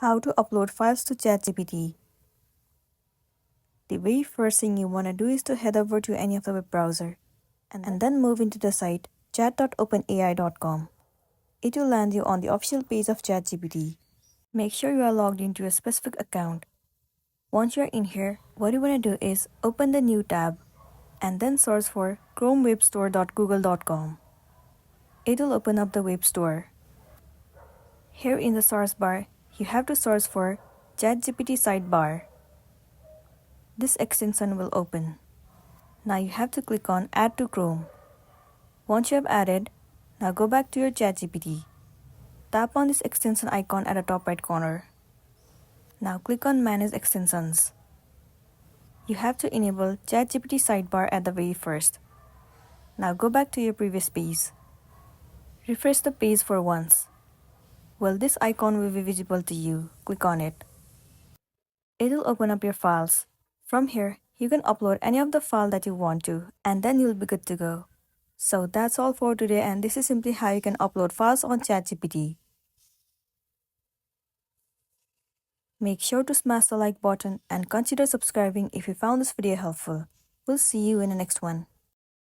How to upload files to ChatGPT. The very first thing you want to do is to head over to any of the web browser and then move into the site chat.openai.com. It will land you on the official page of ChatGPT. Make sure you are logged into a specific account. Once you are in here, what you want to do is open the new tab and then search for chromewebstore.google.com. It will open up the web store. Here in the search bar, you have to search for ChatGPT sidebar. This extension will open. Now you have to click on Add to Chrome. Once you have added, now go back to your ChatGPT. Tap on this extension icon at the top right corner. Now click on Manage Extensions. You have to enable ChatGPT sidebar at the very first. Now go back to your previous page. Refresh the page for once. Well, this icon will be visible to you. Click on it. It will open up your files. From here, you can upload any of the file that you want to, and then you'll be good to go. So that's all for today, and this is simply how you can upload files on ChatGPT. Make sure to smash the like button and consider subscribing if you found this video helpful. We'll see you in the next one.